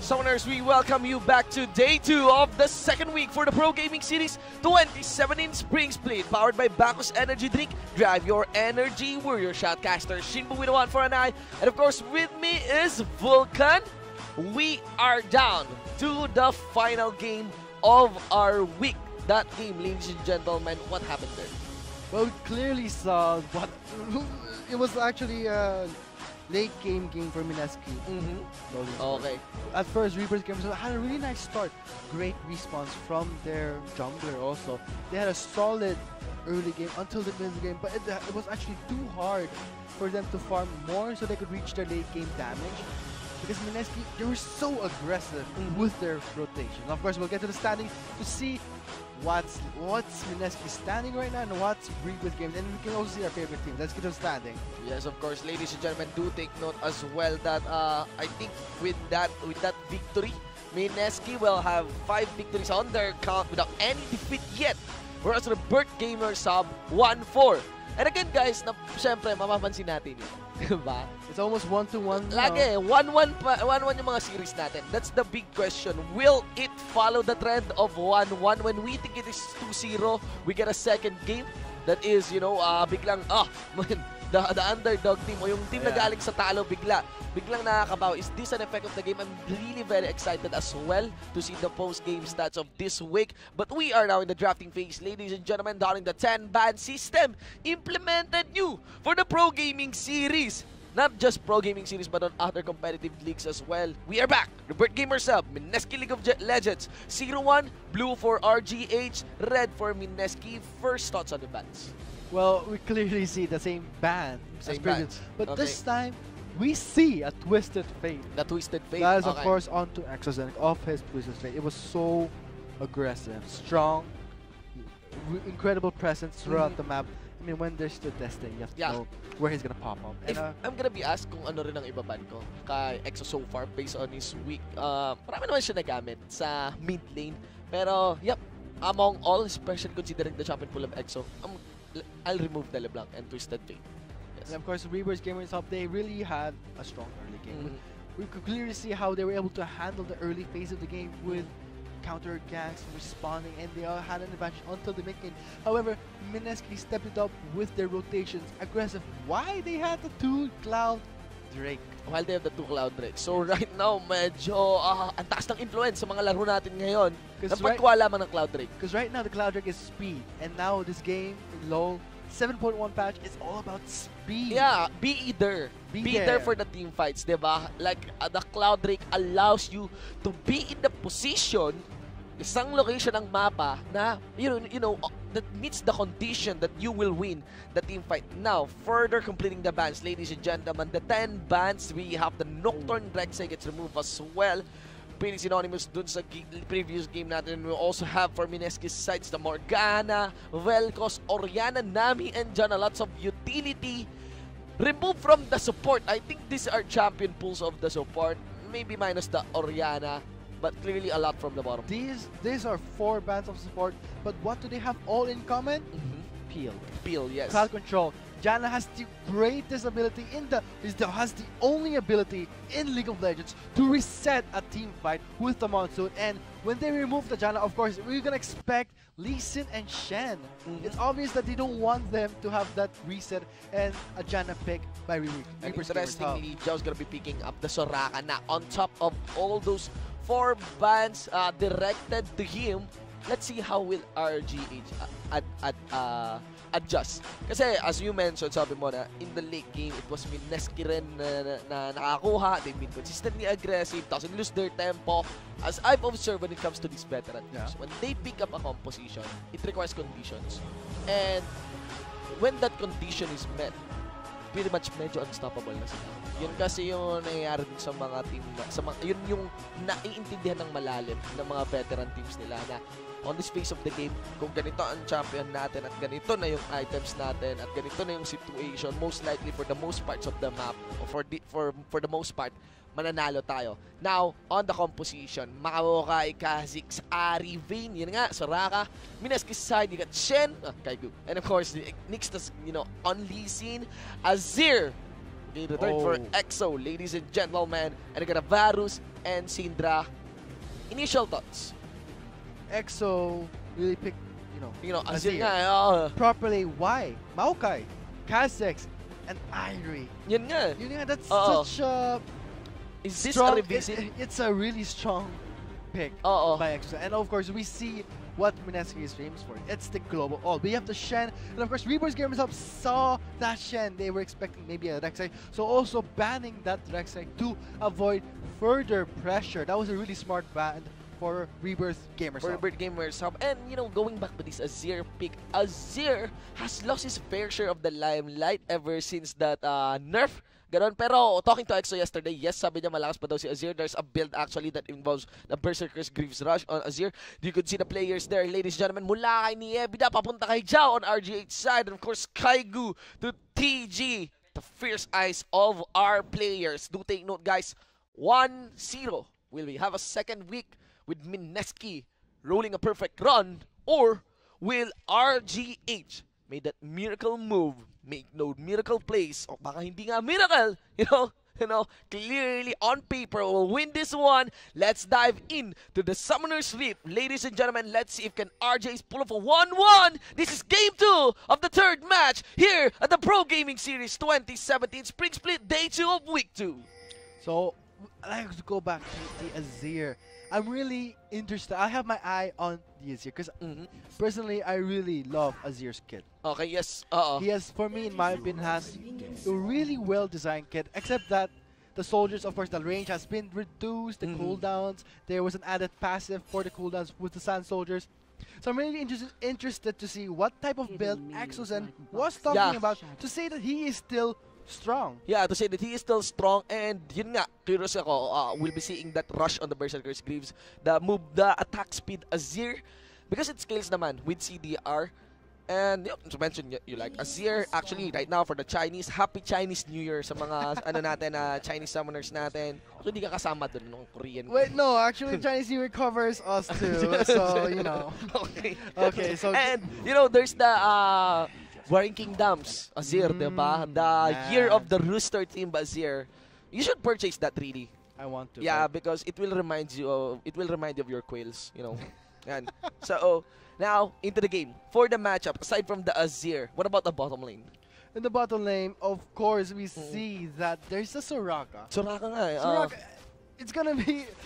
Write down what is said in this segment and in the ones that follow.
Summoners, we welcome you back to day 2 of the second week for the Pro Gaming Series 2017 Spring Split, powered by Bacchus Energy Drink. Drive your energy. We're your Shoutcaster, Shinbu with a 1 for an eye. And of course, with me is Vulcan. We are down to the final game of our week. That game, ladies and gentlemen, what happened there? Well, we clearly saw what it was actually a late game for Mineski. Okay. At first, Reaper's Gamers had a really nice start. Great response from their jungler also. They had a solid early game until the middle game, but it was actually too hard for them to farm more so they could reach their late game damage. Because Mineski, they were so aggressive with their rotation. Of course, we'll get to the standing to see what's Mineski standing right now and what's Reaper's Games, and we can also see our favorite team. Let's get to the standing. Yes, of course, ladies and gentlemen, do take note as well that I think with that victory, Mineski will have 5 victories on their count without any defeat yet. Whereas the Bird Gamers have 1-4. And again, guys, syempre, mapapansin natin yun. Diba? It's almost 1-1. Lagi, 1-1 yung mga series natin. That's the big question. Will it follow the trend of 1-1? When we think it is 2-0, we get a second game that is, you know, biglang, the underdog team o yung team na galing sa talo biglang nakakabaw. Is this an effect of the game? I'm really very excited as well to see the post-game stats of this week. But we are now in the drafting phase, ladies and gentlemen, during the 10-ban system implemented new for the Pro Gaming Series. Not just Pro Gaming Series, but on other competitive leagues as well. We are back. The Bird Gamers Hub, Mineski League of Legends. 0-1, blue for RGH, red for Mineski. First thoughts on the bans? Well, we clearly see the same ban. Same bans. But this time, we see a Twisted Fate. The Twisted Fate. That is, of course, onto Exozenix off his Twisted Fate. It was so aggressive, strong, incredible presence throughout the map. I mean, when there's the testing, you have to know where he's gonna pop up. If I'm gonna be asked kung ano rin ang ibaban ko kay Exo so far based on his week, marami naman siya nagamit sa mid lane. Pero, yep, among all, especially considering the champion pool of Exo, I'll remove the LeBlanc and Twisted Fate. Yes. And of course, Reaper's Gamers Hub, they really had a strong early game. We could clearly see how they were able to handle the early phase of the game with counter ganks responding, and they all had an advantage until the mid game. However, Mineski stepped it up with their rotations, aggressive. Why they had the 2 Cloud Drake? While they have the 2 Cloud Drake. So right now, medyo ang taas ng influence sa mga laro natin ngayon. Napagkuha lamang ng Cloud Drake. Because right now, the Cloud Drake is speed. And now, this game, in LoL, 7.1 patch, is all about speed. Yeah, be there for the team fights, diba? Like, the Cloud Drake allows you to be in the position, isang location ng mapa na, you know, that meets the condition that you will win the team fight. Now, further completing the bans, ladies and gentlemen, the 10 bans, we have the Nocturne Rek'Sai gets removed as well. Pretty synonymous dun sa previous game natin. We also have for Mineski's sides the Morgana, Vel'Koz, Orianna, Nami, and Janna. Lots of utility. Removed from the support. I think these are champion pools of the support. Maybe minus the Orianna, but clearly a lot from the bottom. These are 4 bands of support, but what do they have all in common? Peel, yes. Crowd control. Janna has the greatest ability has the only ability in League of Legends to reset a team fight with the Monsoon. And when they remove the Janna, of course, we're gonna expect Lee Sin and Shen. It's obvious that they don't want them to have that reset and a Janna pick by Reaper. And interestingly, Joe's gonna be picking up the Soraka na on top of all those 4 bans directed to him. Let's see how will RGH adjust. Kasi as you mentioned, sabi mo na in the late game, it was Mineski rin na nakakuha. They've been consistently aggressive, doesn't lose their tempo. As I've observed when it comes to these veteran teams, when they pick up a composition, it requires conditions. And when that condition is met, pretty much medyo unstoppable na sila. Yun kasi yung nangyayari din sa mga team yun yung naiintindihan ng malalim ng mga veteran teams nila na on this phase of the game, kung ganito ang champion natin at ganito na yung items natin at ganito na yung situation, most likely for the most parts of the map or for the most part, mananalo tayo. Now, on the composition, Maokai, Kha'Zix, Ahri, Vayne, yun nga, Soraka, Mineski's side, you got Shen, Kai'Gu, and of course, Nyx, you know, on Lee Sin, Azir, Okay, return for EXO, ladies and gentlemen. And I got a Varus and Syndra. Initial thoughts. EXO really picked, Azir nga. properly. Why? Maokai, Kha'Zix, and Irie. Yun nga. That's such a Is this strong, a revisit? it's a really strong pick by EXO. And of course, we see what MSK is famous for. It's the global all. We have the Shen, and of course, Reaper's Gamers Hub saw that Shen. They were expecting maybe a Rek'Sai, so also banning that Rek'Sai to avoid further pressure. That was a really smart ban for Rebirth Gamers Hub. For Rebirth Gamers Hub. And, going back to this Azir pick, Azir has lost his fair share of the limelight ever since that nerf. Ganon. Pero, talking to EXO yesterday, yes, sabi niya malakas pa daw si Azir. There's a build actually that involves the Berserker's Greaves Rush on Azir. You could see the players there, ladies and gentlemen. Mula kay Niebida, papunta kay Zhao on RGH side. And of course, Kaigu to TG. The fierce eyes of our players. Do take note, guys. 1-0. Will we have a second week with Mineski rolling a perfect run? Or will RGH make that miracle move, make no miracle plays, o baka hindi nga miracle, clearly on paper will win this one. Let's dive in to the Summoner's Rift. Ladies and gentlemen, let's see if can RJ's pull off a 1-1. This is game 2 of the third match here at the Pro Gaming Series 2017 Spring Split Day 2 of Week 2. So, I have to go back to the Azir. I'm really interested. I have my eye on the Azir because personally, I really love Azir's kit. Okay, yes. He has, for me, in my opinion, has a really well-designed kit, except that the soldiers, of course, the range has been reduced, the cooldowns. There was an added passive for the cooldowns with the Sand Soldiers. So I'm really interested to see what type of build EXOZen was talking about to say that he is still strong. Yeah, to say that he is still strong, and yun nga, curious ako, we'll be seeing that rush on the Berserker's Greaves, the attack speed Azir, because it scales naman with CDR. And to mention, you like Azir, actually right now for the Chinese, Happy Chinese New Year sa mga Chinese summoners natin. So hindi ka kasama dun ng Korean. Wait, no, actually Chinese New Year covers us too, so Okay, so and there's the Warring Kingdoms, Azir, diba? The Year of the Rooster team, Azir. You should purchase that, really. I want to. Yeah, because it will remind you of your quails, And so now into the game for the matchup. Aside from the Azir, what about the bottom lane? In the bottom lane, of course, we see that there's a Soraka. Soraka nga. Soraka.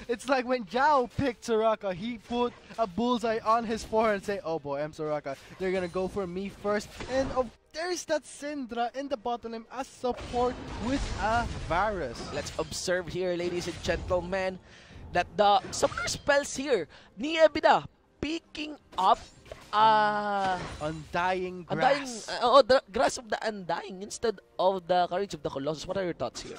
It's like when Zhao picked Soraka, he put a bullseye on his forehead and say, oh boy, I'm Soraka. They're gonna go for me first. And there's that Syndra in the bottom lane as support with a Varus. Let's observe here, ladies and gentlemen, that the summoner spells here, Niebida, picking up Undying Grass. The Grass of the Undying instead of the Courage of the Colossus. What are your thoughts here?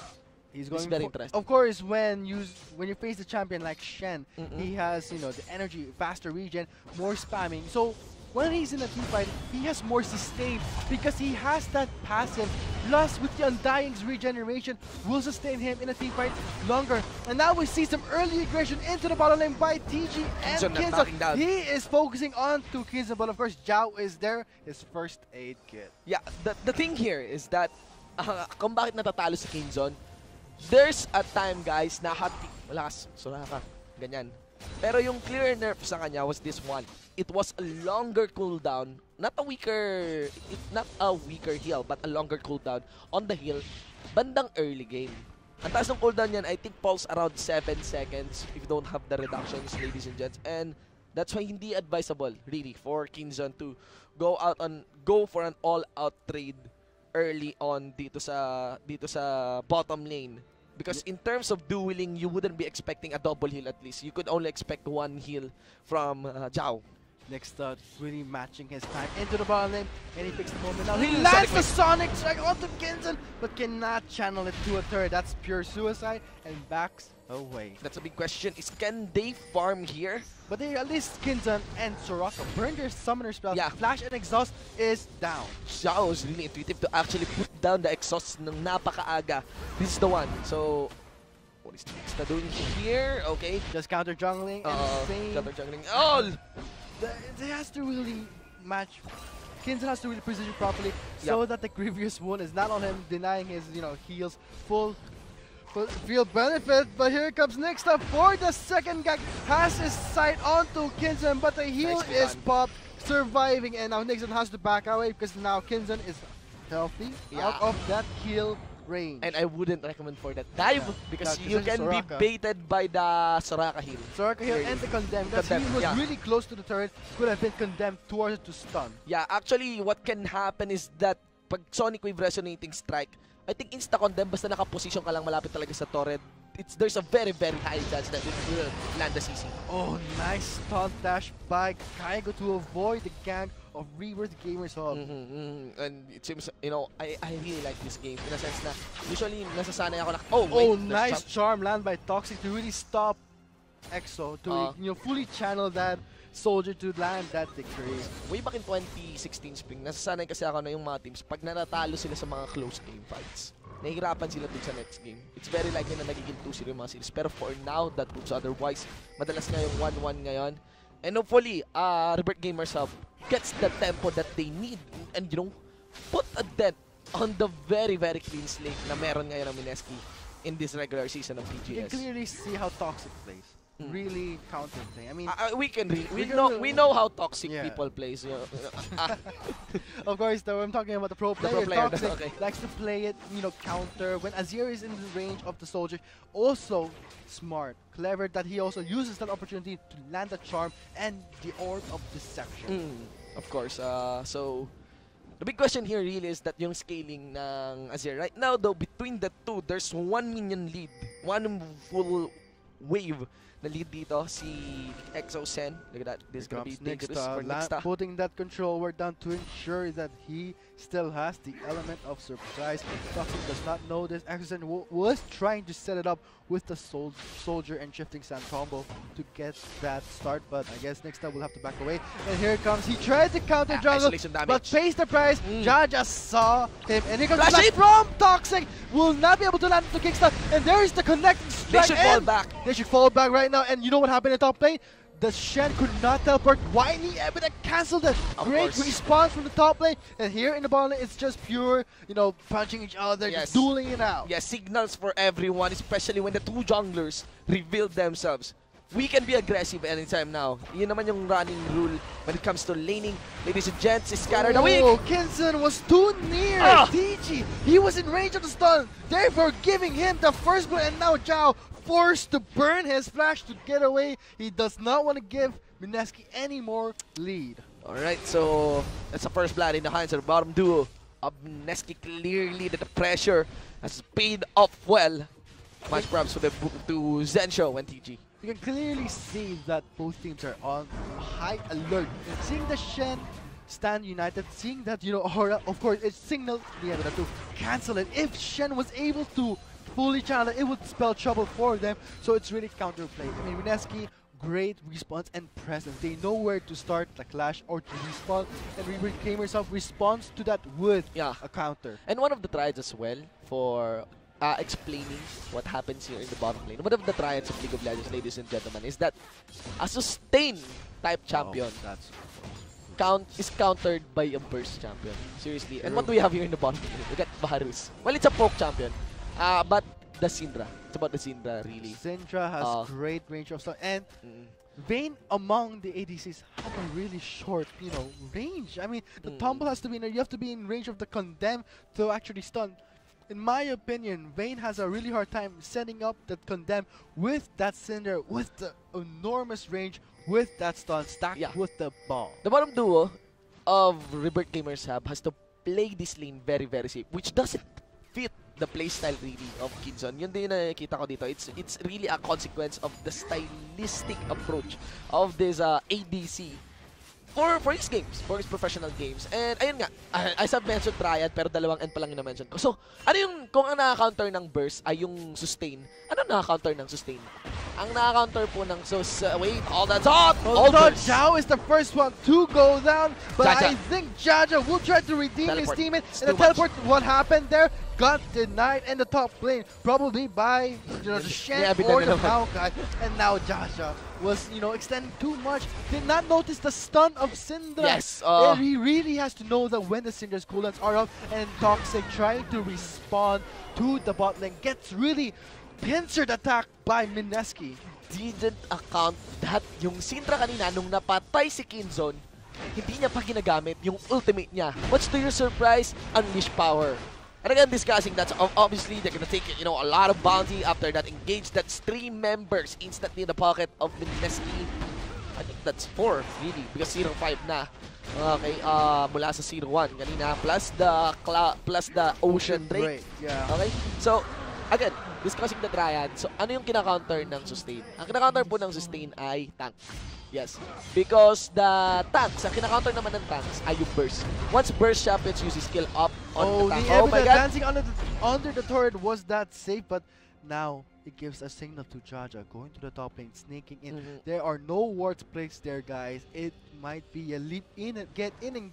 He's going very interesting. Of course, when you face the champion like Shen, he has the energy, faster regen, more spamming. So when he's in a team fight, he has more sustain because he has that passive. Plus, with the Undying's regeneration, will sustain him in a team fight longer. And now we see some early aggression into the bottom lane by TG and Kinzon. He is focusing on to Kinzon, but of course, Zhao is there, his first aid kit. Yeah, the thing here is that kung bakit natatalo si Kinzon, there's a time, guys, na malakas, Soraka, ganyan. Pero yung clear nerf sa kanya was this one. It was a longer cooldown, not a weaker heal, but a longer cooldown on the heal, bandang early game. Ang taas ng cooldown yan, I think falls around 7 seconds if you don't have the reductions, ladies and gents. And that's why hindi advisable, really, for Kinzon to go for an all-out trade early on dito sa bottom lane. Because in terms of dueling, you wouldn't be expecting a double heal at least. You could only expect one heal from Zhao. Next really matching his time into the bottom lane, and he picks the moment now. He lands the Sonic Strike onto Kinzon, but cannot channel it to a turret. That's pure suicide, and backs away. That's a big question. Can they farm here? But they at least Kinzon and Soraka burn their summoner spells. Yeah. Flash and Exhaust is down. Zhao is really intuitive to actually put down the exhaust ng napakaaga. This is the one. So, what is Nexta doing here? Okay. Just counter jungling and counter jungling. Oh! They has to really match Kinson has to really position properly so that the Grievous wound is not on him, denying his, heals full field benefit. But here comes next up for the second gag. Has his sight onto Kinson, but the heal is popped, surviving, and now Nixon has to back away because now Kinson is healthy out of that heal range. And I wouldn't recommend for that dive because you can be baited by the Soraka heal. Soraka heal and the condemn. That heal was really close to the turret, could have been condemned towards it to stun. Yeah, actually what can happen is that pag Sonic Wave resonating strike, I think insta-condemn basta nakaposition ka lang malapit talaga sa turret. There's a very high chance that it will land the CC. Oh, nice stun dash by Kaigo to avoid the gang of Rebirth Gamers Hub. And it seems, I really like this game in a sense na usually nasasanay ako na, nice charm land by Toxic to really stop EXO to fully channel that soldier to land that victory. Way back in 2016 spring, nasasanay kasi ako na yung mga teams pag natatalo sila sa mga close game fights, nahihirapan sila dun sa next game. It's very likely na nagiging 2-0 yung mga series. Pero for now, that proves otherwise. Madalas nga yung 1-1 ngayon. And hopefully, Rebirth Gamers Hub gets the tempo that they need and put a dent on the very clean slate na meron ngayon ng MSK in this regular season of TGS. You can clearly see how Toxic plays. Really counter-play. I mean, we know how toxic people play. So, of course, though, I'm talking about the pro player. Toxic likes to play it, counter. When Azir is in the range of the soldier, also smart, clever that he also uses that opportunity to land the charm and the Orb of Deception. Of course. So the big question here really is that yung scaling ng Azir. Right now, though, between the two, there's 1 minion lead, one full wave. The lead dito, si EXO Sen. Look at that. This is going to be dangerous for Nixta. Putting that control word down to ensure that he still has the element of surprise. Toxic does not know this. EXO Sen was trying to set it up with the soldier and shifting sand combo to get that start, but I guess Nixta will have to back away. And here it comes. He tried to counter jungle, but pays the price. Ja just saw him, and here comes the flash from Toxic. Will not be able to land into Kickstart, and there is the connecting strike. They should fall back. They should fall back right now, and you know what happened in top lane? The Shen could not teleport. Whiny Ebony canceled it. Great response from the top lane. And here in the bottom lane, it's just pure, punching each other, just dueling it out. Yeah, signals for everyone, especially when the two junglers reveal themselves. We can be aggressive anytime now. Yun naman yung running rule when it comes to laning. Ladies and gents, is scattered away. Oh, Kinson was too near. DG, he was in range of the stun, therefore giving him the first blow, and now Zhao forced to burn his flash to get away. He does not want to give MSK any more lead. Alright, so that's the first blood in the hands of the bottom duo of MSK. Clearly that the pressure has paid off well. Much props to Zensho and TG. You can clearly see that both teams are on high alert. Seeing the Shen stand united, seeing that, Aura, of course, it signaled the other to cancel it. If Shen was able to fully channel it, it would spell trouble for them. So it's really counterplay. I mean, MSK, great response and presence. They know where to start the clash or to respawn, and Rebirth Gamers Hub responds to that with a counter. And one of the triads as well for explaining what happens here in the bottom lane. One of the triads of League of Legends, ladies and gentlemen, is that a sustain type champion is countered by a burst champion. Seriously. And what do we have here in the bottom lane? We got Baharus. Well, it's a poke champion. But the Syndra. It's about the Syndra, really. Syndra has great range of stun. And Vayne among the ADCs have a really short, range. I mean, the tumble has to be in there. You have to be in range of the condemn to actually stun. In my opinion, Vayne has a really hard time setting up that condemn with that Syndra, with the enormous range, with that stun stacked with the bomb. The bottom duo of Rebirth Gamers Hub has to play this lane very safe, which doesn't fit the playstyle really of Kinson. Yun din nakikita ko dito. It's really a consequence of the stylistic approach of this ADC for his games, for his professional games. And ayun nga, as I've mentioned triad, pero dalawang end pa lang yung na-mention ko. So, ano yung, kung ang naka-counter ng burst ay yung sustain, ano naka-counter ng sustain? Ang naka-counter po ng wait, hold on, top! Zhao is the first one to go down, but I think Jaja will try to redeem his teammate. And the teleport, what happened there? Got denied in the top lane, probably by the Shen or the Maokai. And now Jaja was, extending too much. Did not notice the stun of Syndra. Yes. He really has to know that when the Syndra's cooldowns are up, and Toxic trying to respond to the bot lane gets really pincered attack by Mineski. Didn't account that yung Syndra kanina nung napatay si Kinzon, hindi niya pa ginagamit yung ultimate niya. What's to your surprise? Unleash power. And again, discussing that, obviously they're gonna take a lot of bounty after that engage. That's 3 members instantly in the pocket of Mineski. I think that's 4 really because 0-5 na. Okay, mula sa 0-1 kanina plus the Ocean Drake. Yeah. Okay, so again, discussing the triad. So ano yung kina-counter ng sustain? Ang kina-counter po ng sustain ay tank. Yes, because the tanks, ang kina-counter naman ng tanks ay yung burst. Once burst champions use his skill up on the tank. Oh my god, dancing under the turret was that safe, but now it gives a signal to Jaja going to the top lane, sneaking in. There are no wards placed there, guys. It might be a leap in and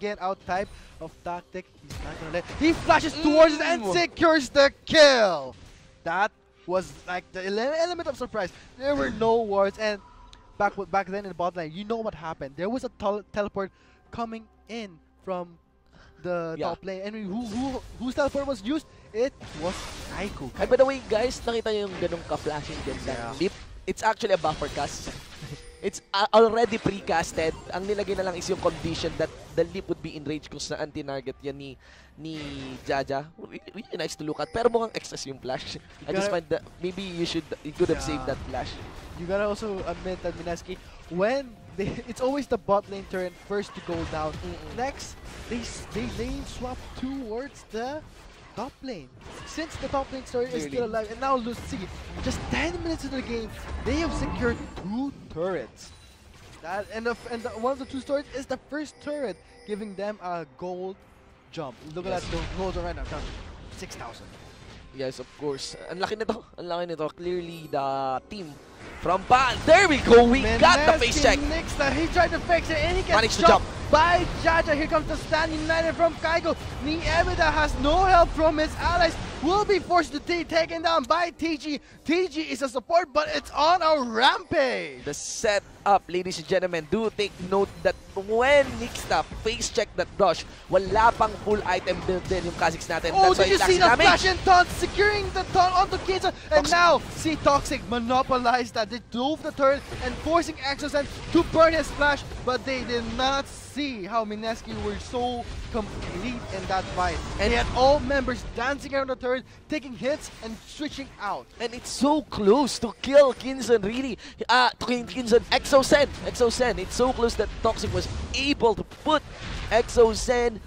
get out type of tactic. He's not gonna let. He flashes towards it and secures the kill. That was like the element of surprise. There were no wards, and back then in the bot lane, you know what happened. There was a teleport coming in from the top lane, and whose teleport was used? It was Aiko. By the way, guys, nakita niyo yung ganung ka-flashing ganda ng leap? It's actually a buffer cast. It's already pre-casted. Ang nilagay na lang is yung condition that the leap would be enraged kung saan tinarget yan ni Jaja. Really nice to look at. Pero mukhang excess yung flash. I just find that maybe you could have saved that flash. You gotta also admit that Mineski, when it's always the bot lane turn first to go down. Next, they swap towards the top lane. Since the top lane story is still alive, and now let's see, just 10 minutes into the game, they have secured 2 turrets. One of the 2 turrets is the first turret, giving them a gold jump. Look at that gold right now, 6,000. Yes, of course. Ang laki nito. Ang laki nito. Clearly, the team from Pan. There we go. We got the face check. He tried to fix it, and he gets jumped by Jaja. Here comes the stand united from Kaigo. Niebida has no help from his allies. Will be forced to be taken down by TG. TG is a support, but it's on a rampage. The setup, ladies and gentlemen, do take note that when Nixta face check that brush, wala pang full item build din yung Kha'Zix natin. Oh, did you see the flash and taunt, securing the taunt onto Kinzon, and now see Toxic monopolize that. They dove the turret and forcing Exosen to burn his flash, but they did not see how Mineski were so complete in that fight. And they had all members dancing around the turret, taking hits and switching out. And it's so close to kill Kinzon, really. To kill Kinzon, Exosen. It's so close that Toxic was able to put Exosen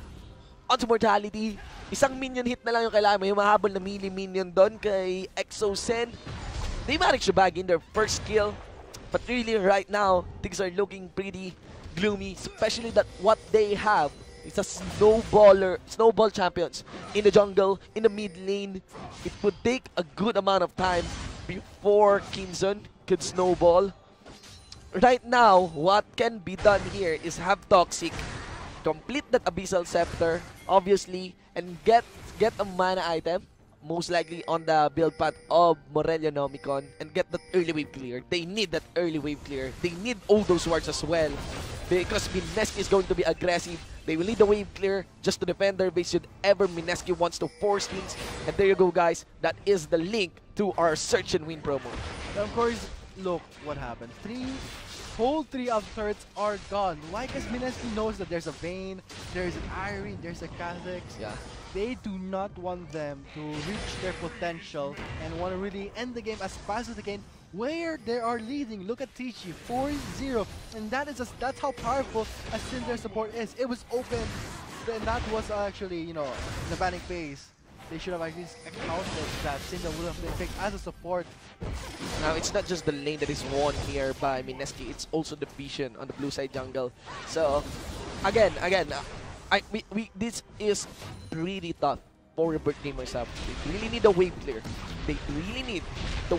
onto mortality. Isang minion hit na lang yung kailangan mo. Yung mahabol na melee minion doon kay Exosen. They managed to bag in their first kill. But really, right now, things are looking pretty gloomy, especially that what they have is a snowball champions in the jungle, in the mid lane. It would take a good amount of time before Kinzon could snowball. Right now, what can be done here is have Toxic complete that Abyssal Scepter, obviously, and get a mana item, most likely on the build path of Morelia Nomicon, and get that early wave clear. They need that early wave clear. They need all those wards as well, because Mineski is going to be aggressive. They will need the wave clear just to defend their base should ever Mineski wants to force things. And there you go, guys. That is the link to our search and win promo. Of course, look what happened. Whole three of the turrets are gone. Why? Because Mineski knows that there's a Vayne, there's an Irie, there's a Kha'Zix. Yeah. They do not want them to reach their potential and want to really end the game as fast as they can. Where they are leading, look at TG, 4-0, and that's how powerful a Syndra support is. It was open, and that was actually, the banning phase. They should have at least accounted that Syndra would have been picked as a support. Now, it's not just the lane that is won here by Mineski, it's also the vision on the blue side jungle. So, again, this is really tough for Rebirth gamers. They really need a wave clear. They really need to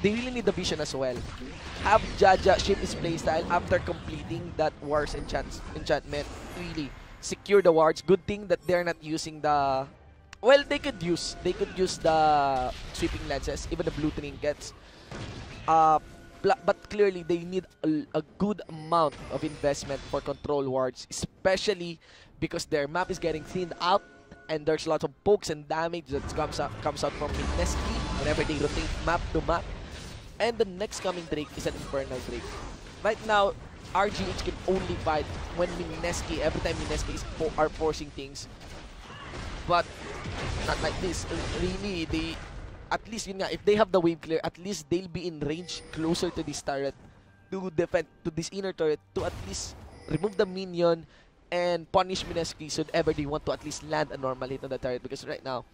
they really need the vision as well. Have Jaja shape his playstyle after completing that Wars enchantment. Really secure the wards. Good thing that they're not using the... Well, they could use the sweeping lenses, even the blue trinkets. But clearly, they need a good amount of investment for control wards, especially because their map is getting thinned out, and there's lots of pokes and damage that comes out from MSK whenever they rotate map to map. And the next coming Drake is an Infernal Drake. Right now, RGH can only fight when MSK, every time MSK are forcing things. But not like this. Really, they... At least, yun nga, if they have the wave clear, at least they'll be in range closer to this turret to defend, to this inner turret, to at least remove the minion and punish MSK should ever they want to at least land a normal hit on the turret. Because right now,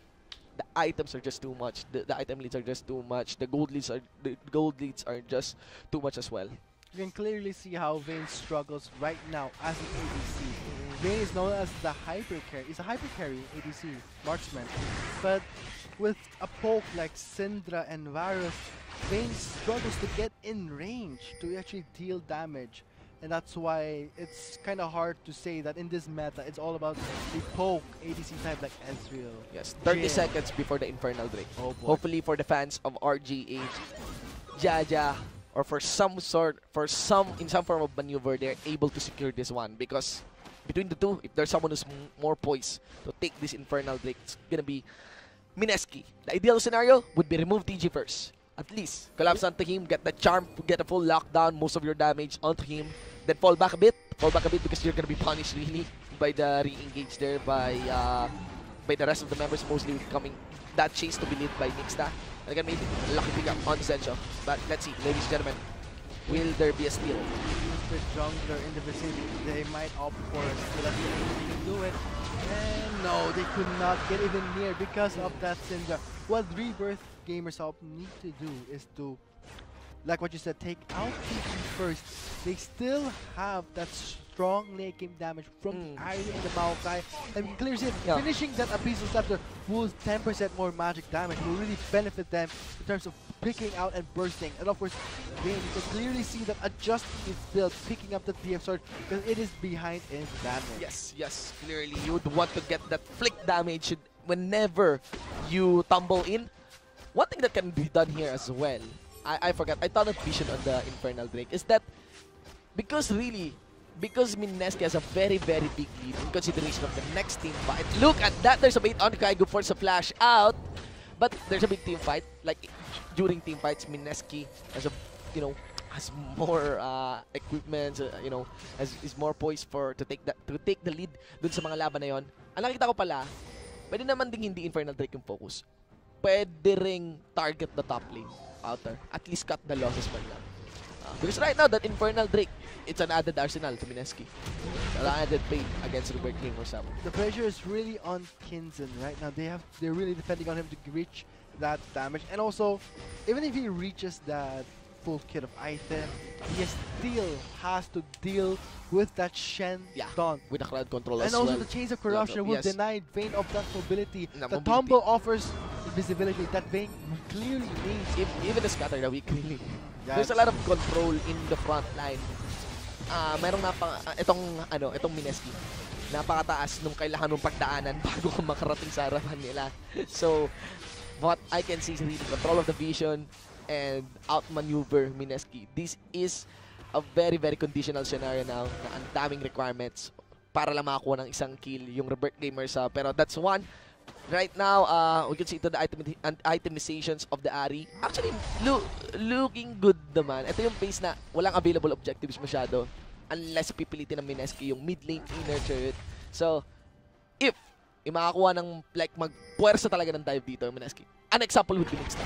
the items are just too much. The item leads are just too much. The gold leads are just too much as well. You can clearly see how Vayne struggles right now as an ADC. Vayne is known as the hyper carry. He's a hyper carry ADC marksman, but with a poke like Syndra and Varus, Vayne struggles to get in range to actually deal damage. And that's why it's kind of hard to say that in this meta, it's all about the poke ADC type like Ezreal. Yes, 30 seconds before the Infernal Drake. Oh boy. Hopefully for the fans of RGH, Jaja, or in some form of maneuver, they're able to secure this one. Because between the two, if there's someone who's more poised to take this Infernal Drake, it's gonna be MSK. The ideal scenario would be remove TG first. At least collapse onto him, get the charm, get a full lockdown, most of your damage onto him, then fall back a bit because you're gonna be punished really by the re-engage there by the rest of the members, mostly coming that chase to be led by Nixta. And again, maybe a lucky pick up on Zencho. But let's see, ladies and gentlemen, will there be a steal? The jungler in the vicinity, they might opt for a steal. That's the only way they can do it. And no, they could not get even near because of that Syndra. What Rebirth Gamers Up need to do is to, like what you said, take out TG first. They still have that strong late game damage from the Iron and the Maokai. And you can clearly see it, finishing that Abyssal Scepter will 10% more magic damage, will really benefit them in terms of picking out and bursting. And of course, Vayne, you can clearly see that adjusting its build, picking up the DF sword, because it is behind in damage. Yes, clearly you would want to get that flick damage whenever you tumble in. One thing that can be done here as well, I forgot, I thought of vision on the Infernal Drake, is that because MSK has a very, very big lead in consideration of the next team fight. Look at that, there's a bait on Kaigo for a flash out, but there's a big team fight. Like during team fights, MSK has has more equipment, is more poised to take the lead dun sa mga laban na yon. Ang nakita ko pala, pwede naman ding hindi Infernal Drake yung focus. Pwede ring target the top lane outer. At least cut the losses man lang. Because right now, that Infernal Drake, it's an added arsenal to MSK. An added pain against Rebirth Gamers Up. The pressure is really on Kinzen right now. They're really depending on him to reach that damage. And also, even if he reaches that full kit of item, he still has to deal with that Shen Dawn. With the crowd control as well. well. And also the Chains of Corruption will deny Vayne of that mobility. The mobility. Tumble offers invisibility that Vayne clearly needs. Even the Scatter that we clearly. There's a lot of control in the front line. Merong itong MSK. Napakataas nung kailangan mong pagdaanan bago ka makarating sa harapan nila. So, what I can see is really control of the vision and outmaneuver MSK. This is a very, very conditional scenario now na ang daming requirements para lang makakuha ng isang kill yung Rebirth Gamers. Pero that's one. Right now, we can see ito the itemizations of the Ahri. Actually, looking good naman. Ito yung phase na walang available objectives masyado unless pipilitin ng MSK yung mid lane inner turret. So, if makakuha ng like magpuwersa talaga ng dive dito yung MSK. An example would be Nixta.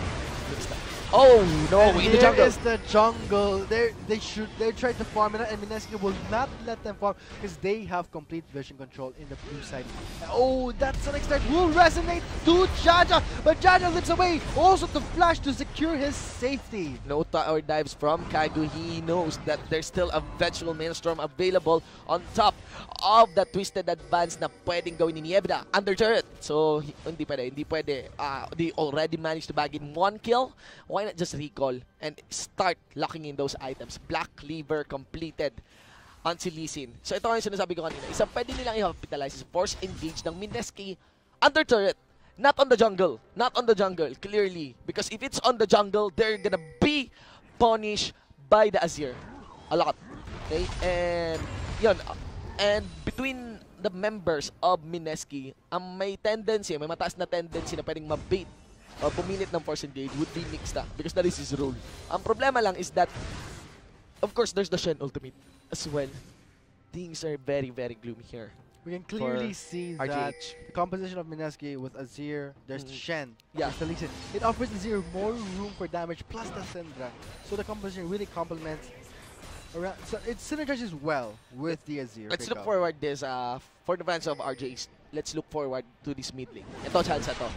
Oh no, in the jungle. Here is the jungle. They're trying to farm it, and MSK will not let them farm because they have complete vision control in the blue side. Oh, that Sonic Start will resonate to Jaja, but Jaja lifts away. Also to flash to secure his safety. No tower dives from Kaigo. He knows that there's still a virtual Maelstrom available on top of the Twisted Advance na pwedeng gawin ni Niebla under turret. So, hindi pwede. They already managed to bag in one kill. Why why not just recall and start locking in those items? Black Cleaver completed on si Lee Sin. So ito nga yung sinasabi ko kanina. Isang pwede nilang i-capitalize is force engage ng MSK under turret. Not on the jungle. Not on the jungle, clearly. Because if it's on the jungle, they're gonna be punished by the Azir. A lot. Okay? And, yun. And between the members of MSK, may tendency, may mataas na tendency na pwedeng mabait o pumilit ng force engage would be Nixta. Because that is his role. Ang problema lang is that, of course, there's the Shen ultimate as well. Things are very, very gloomy here. We can clearly see RGH. that the composition of MSK with Azir, there's the Shen, Yeah. there's the Lee Sin. It offers Azir more room for damage plus the Syndra. So the composition really complements around, so it synergizes well with the Azir. Let's look forward this for the fans of RGH. Let's look forward to this mid lane. Ito, chance to.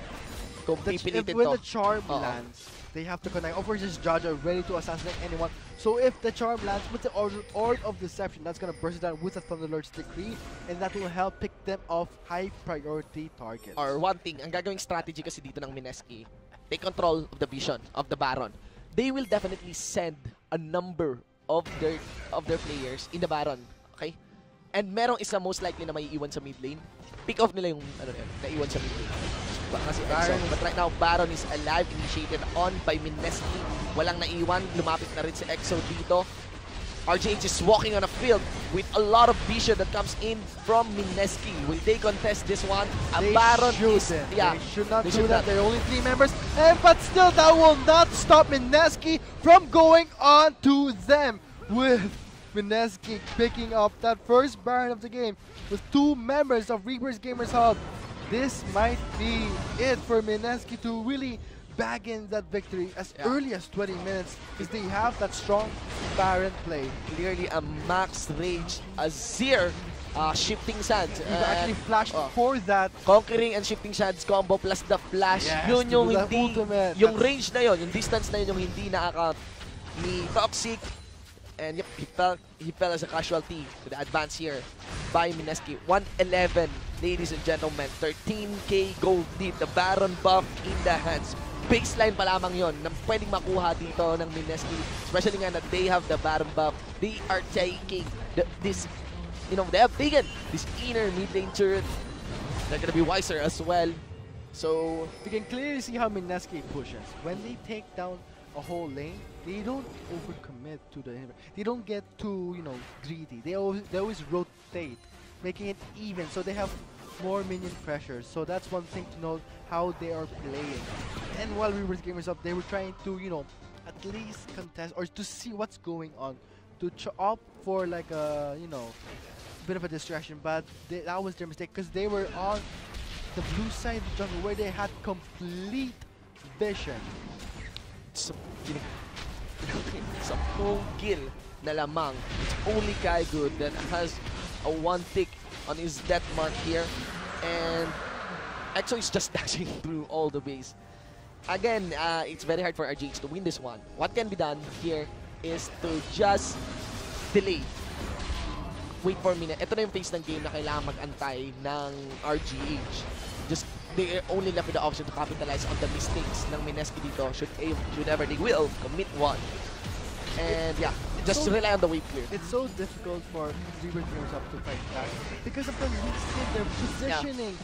Kung pipilitin when to. the charm lands, they have to connect. Of course, this Jaja ready to assassinate anyone. So if the charm lands with the Orb of Deception, that's gonna burst it down with the Thunderlord's Decree, and that will help pick them off high priority targets. Or one thing, ang gagawing strategy kasi dito ng MSK, take control of the vision of the Baron. They will definitely send a number of their players in the Baron, okay? And merong isa most likely na may iwan sa mid lane. Pick off nila yung naiwan sa mid lane. Kasi Baron, but right now Baron is alive, initiated on by MSK. Walang naiwan, lumapit na rin si EXO dito. RGH is walking on a field with a lot of vision that comes in from MSK. Will they contest this one? They Baron shouldn't. yeah, they should not they do should that. not. There are only 3 members, but still that will not stop MSK from going on to them, with MSK picking up that first Baron of the game with 2 members of Reapers Gamers Hub. This might be it for MSK to really bag in that victory as early as 20 minutes, because they have that strong Baron play. Clearly a max range Azir shifting sands. He actually flashed for that. Conquering and shifting sands combo plus the flash. Yes, Yun yung the hindi, ultimate. yung range na yun, yung distance na yun yung hindi na-account ni Toxic. And yep, he fell as a casualty to the advance here by MSK. 111, ladies and gentlemen. 13k gold lead. The Baron buff in the hands. Baseline pa lamang yon na pwedeng makuha dito ng MSK. Especially nga na they have the Baron buff. They are taking this, they have taken this inner mid lane turret. They're gonna be wiser as well. So you can clearly see how MSK pushes. When they take down a whole lane, they don't overcommit to the inhibitor. They don't get too, greedy. They always rotate, making it even, so they have more minion pressure. So that's one thing to know how they are playing. And while we were gamers up, they were trying to, at least contest or to see what's going on, to opt for like a, bit of a distraction. But that was their mistake, because they were on the blue side of the jungle where they had complete vision. sa 10 kill na lamang. It's only Kai Good that has a 1 tick on his death mark here. And EXO is just dashing through all the base. Again, it's very hard for RGH to win this one. What can be done here is to just delay. Wait for a minute. Ito na yung phase ng game na kailangan mag-antay ng RGH. Just they only left with the option to capitalize on the mistakes ng MSK dito should ever they will commit one. And yeah, just rely on the wave clear. It's so difficult for Reaper Gamers up to fight back because of the mistake, their positioning.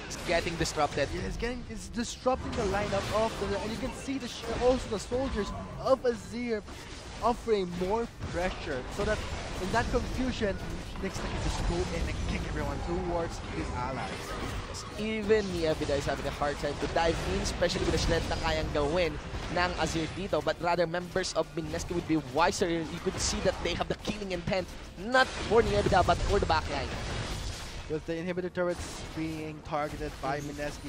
It's getting disrupted. Yeah, it's disrupting the lineup of and you can see also the soldiers of Azir offering more pressure, so that in that confusion, next time you just go in and kick everyone towards his allies. Even Nievida is having a hard time to dive in, especially with the strength na kayang gawin ng Azir dito. But rather, members of MSK would be wiser. You could see that they have the killing intent, not for Nievida, but for the backline. With the inhibitor turrets being targeted by MSK,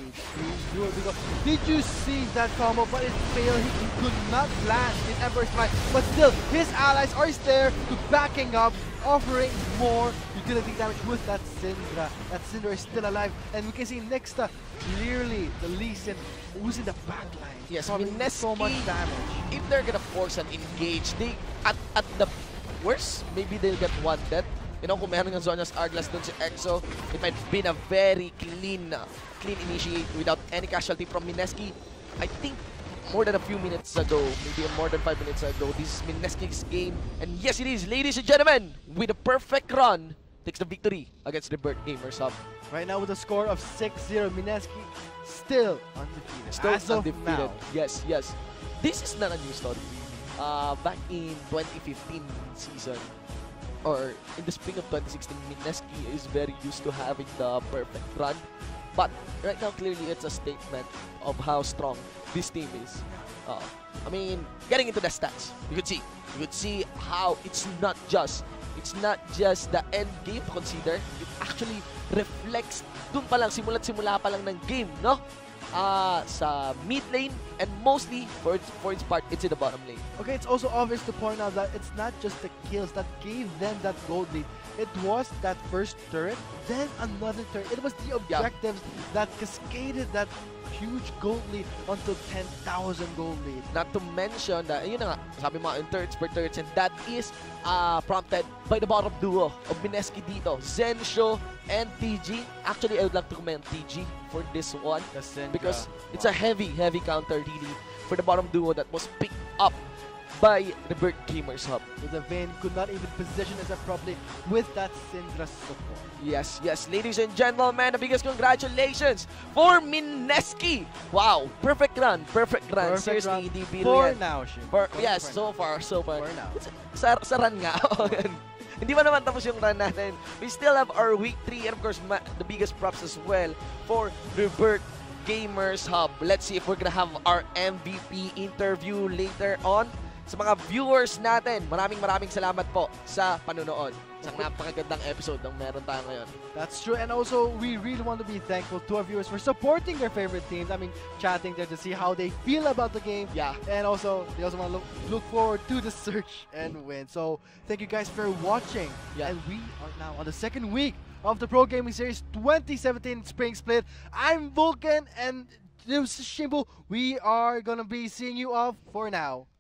did you see that combo? But it failed. He could not land in Ember's Smite. But still, his allies are there to backing up, offering more utility damage with that Syndra. That Syndra is still alive. And we can see next clearly the Lee Sin using the backline. Yes, MSK, so much damage. If they're gonna force an engage, they at the worst, maybe they'll get one death. Kung meron ng Zonia's Hourglass dun si EXO, it might have been a very clean initiate without any casualty from MSK. I think more than a few minutes ago, maybe more than 5 minutes ago. This is Mineski's game, and yes, it is, ladies and gentlemen, with a perfect run, takes the victory against the Bird Gamers Hub. Right now with a score of 6-0, Mineski still undefeated. Still As of undefeated. now. Yes, yes. This is not a new story. Back in 2015 season, or in the spring of 2016, Mineski is very used to having the perfect run. But right now, clearly, it's a statement of how strong this team is. I mean, getting into the stats, you could see how it's not just the end game to consider. It actually reflects dun pa lang, simula pa lang ng game, no? Sa mid lane, and mostly for its part, it's in the bottom lane. Okay, it's also obvious to point out that it's not just the kills that gave them that gold lead. It was that first turret, then another turret. It was the objectives that cascaded that huge gold lead onto 10,000 gold lead. Not to mention that, yun na nga, sabi mo, in turrets per turrets, and that is prompted by the bottom duo of Mineski dito, Zensho and TG. Actually, I would like to commend TG for this one because it's a heavy counter really for the bottom duo that was picked up by the Bird Gamers Hub. The Vayne could not even position itself properly with that Syndra support. Yes, ladies and gentlemen, the biggest congratulations for Mineski. Wow, perfect run. Seriously, hindi biro yan. For now, Shin. Yes, so far. For now. Sa run nga. Hindi pa naman tapos yung run natin. We still have our week 3, and of course, the biggest props as well for the Bird Gamers Hub. Let's see if we're gonna have our MVP interview later on. Sa mga viewers natin, maraming salamat po sa panunood. Sa napakagandang episode ng meron tayo ngayon. That's true, and also we really want to be thankful to our viewers for supporting their favorite teams. I mean, chatting there to see how they feel about the game. Yeah. And also, they also want to look forward to the search and win. So, thank you guys for watching. Yeah. And we are now on the second week of the Pro Gaming Series 2017 Spring Split. I'm Vulcan, and this is Shimbo. We are gonna be seeing you off for now.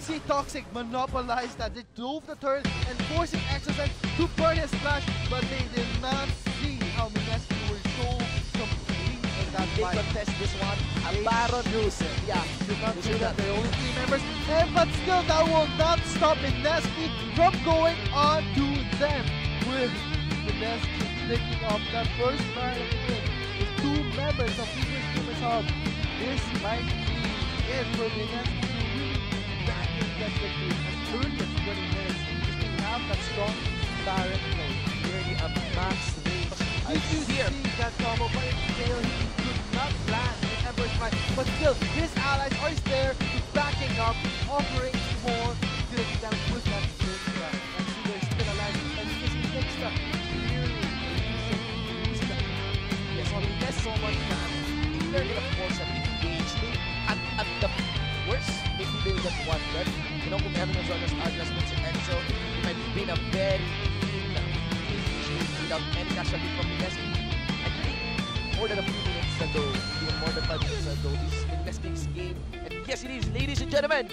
See, Toxic monopolized that. They drove the turret and forcing Exocet to burn his splash, but they did not see how Mineski were so complete in that They fight. contest this one. A Baron user. Yeah. Did not do that. There are only 3 members, but still that will not stop Mineski from going on to them. With Mineski picking up that first Baron of the game with 2 members of People's Gamers Hub. This might be it for Mineski to really back in that victory as early as 20 minutes just to have that strong Baron play. Really a max range. Did you see that combo? But it failed. He could not land the Emperor's Might. But still, his allies are there to backing up, offering more good damage with that Syndra. And Syndra is still alive. And he just takes the clearly using the Yes, well, there's so much damage. If they're gonna force a big engage, at the worst, maybe they'll get one dead. You know, kung meron ng Zonas Atlas with si Enzo, it might have been a very clean finish without any casualty from Mineski. I think more than a few minutes ago, even more than 5 minutes ago, this is Mineski's game. And yes, it is, ladies and gentlemen.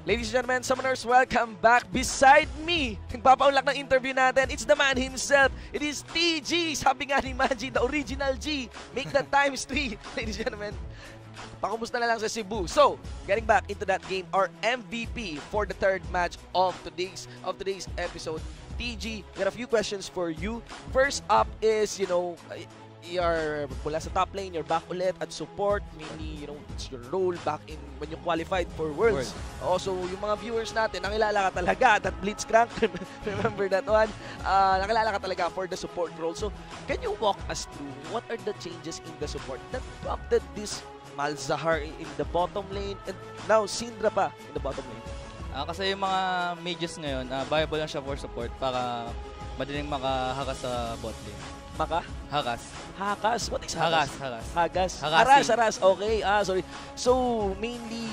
Ladies and gentlemen, Summoners, welcome back. Beside me, nagpapaunlak ng interview natin, it's the man himself. It is TG. Sabi nga ni Manji, the original G. Make that times 3. Ladies and gentlemen, pakumusta na lang sa Cebu. So, getting back into that game, our MVP for the third match of today's episode. TG, got a few questions for you. First up is, you're mula sa top lane, you're back ulit at support, mainly, it's your role back in when you qualified for Worlds. Also, yung mga viewers natin, nakilala ka talaga, that Blitzcrank, remember that one? Nakilala ka talaga for the support role. So, can you walk us through what are the changes in the support that prompted this Malzahar in the bottom lane and now Syndra pa in the bottom lane? Kasi yung mga mages ngayon, viable lang siya for support para madaling makahagas sa bot lane. Hakas? What is hagas? Hagas. Haras. Okay. Sorry. So, mainly,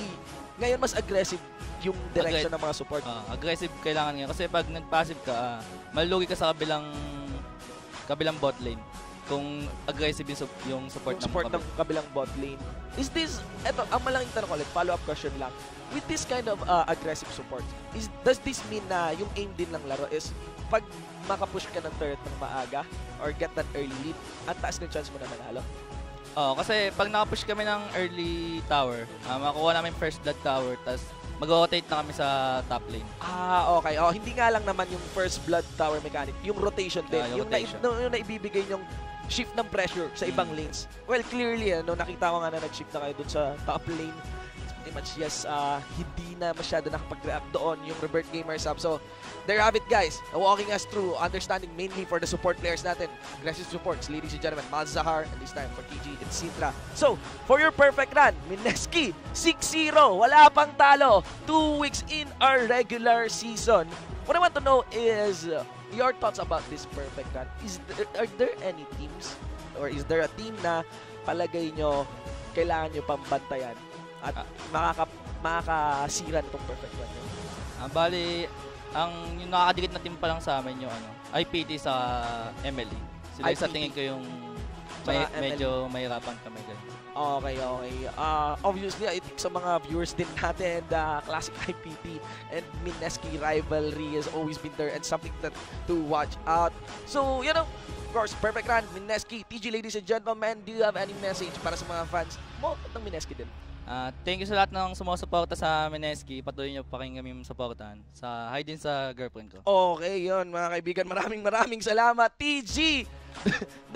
ngayon mas aggressive yung direction ng mga support. Aggressive kailangan ngayon. Kasi pag nag-passive ka, malugi ka sa kabilang bot lane. Kung aggressive yung support ng kabilang bot lane. Is this, eto, ang malaking tanong ulit, follow-up question lang. With this kind of aggressive support, does this mean na yung aim din ng laro is pag makapush ka ng turret ng maaga or get that early lead, at taas ng chance mo na manalo? Kasi pag nakapush kami ng early tower, makuha namin first blood tower, tapos mag-rotate na kami sa top lane. Okay. Hindi nga lang naman yung first blood tower mechanic, yung rotation din. Yung naibibigay yung shift ng pressure sa ibang lanes. Well, clearly, nakita ko nga na nag-shift na kayo dun sa top lane. Pretty much, yes, hindi na masyado nakapag-react doon yung Rebirth Gamers Hub. So, there you have it, guys. Walking us through understanding mainly for the support players natin. Aggressive supports, ladies and gentlemen, Malzahar, and this time for TG and Syndra. So, for your perfect run, Mineski, 6-0, wala pang talo, 2 weeks in our regular season. What I want to know is your thoughts about this perfect run. Are there any teams, or is there a team na palagay nyo kailangan nyo pang bantayan at makakasira nitong perfect run nyo? Bali, yung nakakadikit na team pa lang sa amin yung IPT sa MLE. Sila sa tingin ko yung medyo mahirapan kami dyan. Okay. Obviously, I think sa mga viewers din natin, the classic IPT and Mineski rivalry has always been there and something to watch out. So, of course, perfect run, Mineski. TG, ladies and gentlemen, do you have any message para sa mga fans mo ng Mineski din? Thank you sa lahat ng sumusuporta sa Mineski. Patuloy niyo pa rin kami supportahan. Hi din sa girlfriend ko. Okay, yun mga kaibigan. Maraming salamat. TG!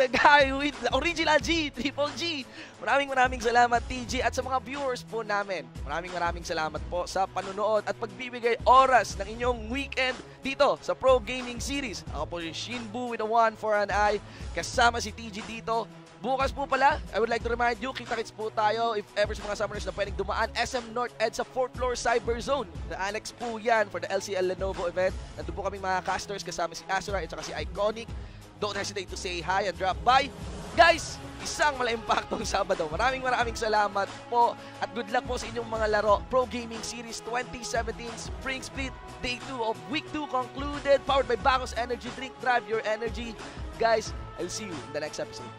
The guy with the original G, Triple G. Maraming salamat, TG. At sa mga viewers po namin, maraming salamat po sa panunood at pagbibigay oras ng inyong weekend dito sa Pro Gaming Series. Ako po si Shinbu with a 1 for an eye. Kasama si TG dito. Bukas po pala, I would like to remind you, kita-kits po tayo if ever sa mga summoners na pwedeng dumaan. SM North Ed sa 4th floor Cyber Zone. The annex po yan for the LCL Lenovo event. Nandun po kaming mga casters kasama si Azura at saka si Iconic. Don't hesitate to say hi and drop by. Guys, isang mala-impactong Sabado. Maraming salamat po at good luck po sa inyong mga laro. Pro Gaming Series 2017 Spring Split Day 2 of Week 2 concluded. Powered by Bacchus Energy Drink. Drive your energy. Guys, I'll see you in the next episode.